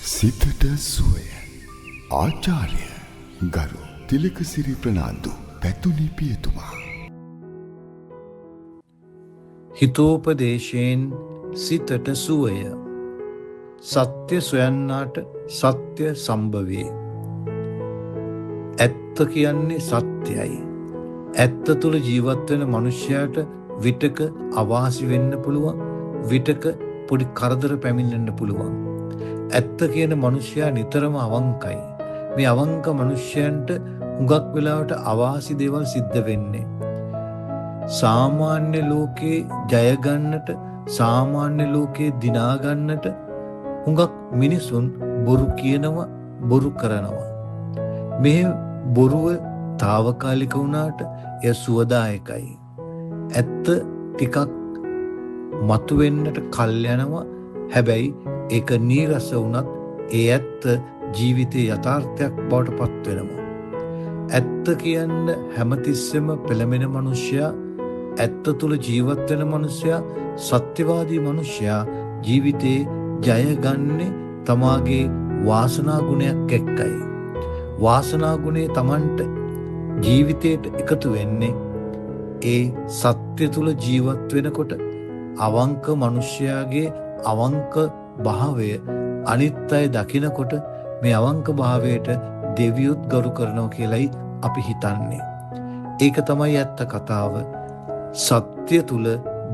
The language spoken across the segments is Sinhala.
සිතට සුවය ආචාර්ය ගරු තිලකසිරි ප්‍රනාන්දු පැතුනි පියතුමා. හිතෝපදේශයෙන් සිතට සුවය. සත්‍ය සොයන්නාට සත්‍ය සම්භවේ. ඇත්ත කියන්නේ සත්‍යයි. ඇත්ත තුළ ජීවත් වෙන මනුෂ්‍යයාට විටක අවාසි වෙන්න පුළුවන්, විටක පොඩි කරදර පැමිණෙන්න පුළුවන්. ඇත්ත කියන මනුෂ්‍යයා නිතරම අවංකයි. මේ අවංක මනුෂ්‍යයන්ට හුඟක් වෙලාවට අවාසි දේවල් සිද්ධ වෙන්නේ. සාමාන්‍ය ලෝකේ ජය ගන්නට, සාමාන්‍ය ලෝකේ දිනා ගන්නට හුඟක් මිනිසුන් බොරු කියනවා, බොරු කරනවා. මේ බොරුව తాවකාලික වුණාට එය සුවදායකයි. ඇත්ත ටිකක් මතුවෙන්නට කල් යනවා. හැබැයි ඒක නීරස වුණත් ඒ ඇත්ත ජීවිතයේ යථාර්ථයක් බවට පත් වෙනවා. ඇත්ත කියන්න හැමතිස්සෙම පෙළඹෙන මනුෂ්‍යයා, ඇත්ත තුල ජීවත් වෙන මනුෂ්‍යයා, සත්‍යවාදී මනුෂ්‍යයා ජීවිතේ ජය ගන්නේ තමාගේ වාසනා ගුණයක් එක්කයි. වාසනා ගුණේ Tamanට ජීවිතයට එකතු වෙන්නේ ඒ සත්‍ය තුල ජීවත් වෙනකොට. අවංක මනුෂ්‍යයාගේ අවංක භාවය අනිත් අය දකිනකොට මේ අවංක භාවයට දෙවියොත් ගරු කරනවා කියලයි අපි හිතන්නේ. ඒක තමයි ඇත්ත කතාව. සත්‍ය තුල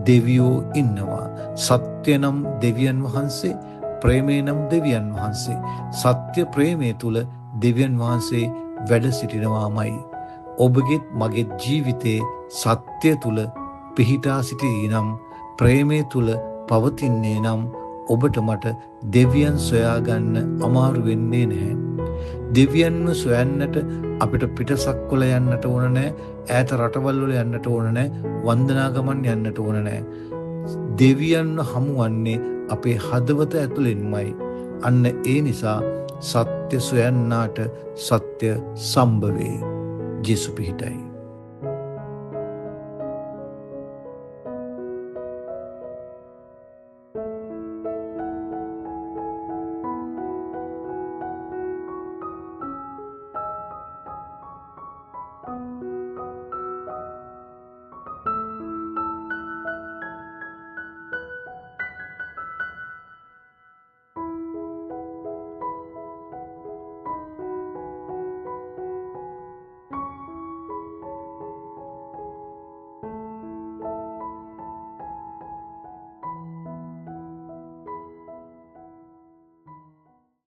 දෙවියෝ ඉන්නවා. සත්‍ය නම් දෙවියන් වහන්සේ, ප්‍රේමේ නම් දෙවියන් වහන්සේ. සත්‍ය ප්‍රේමේ තුල දෙවියන් වහන්සේ වැඩ සිටිනවාමයි. ඔබගේත් මගේ ජීවිතේ සත්‍ය තුල පිහිටා සිටී නම්, ප්‍රේමේ තුල පවතින්නේ නම් ඔබට මට දෙවියන් සොයාගන්න අමාරු වෙන්නේ නැහැ. දෙවියන්ව සොයන්නට අපිට පිටසක්වල යන්නට ඕන නැහැ, ඈත රටවල් වල යන්නට ඕන නැහැ, වන්දනා ගමන් යන්නට ඕන නැහැ. දෙවියන්ව හමුවන්නේ අපේ හදවත ඇතුළෙන්මයි. අන්න ඒ නිසා සත්‍ය සොයන්නාට සත්‍ය සම්භවේ. ජේසු පිහිටයි.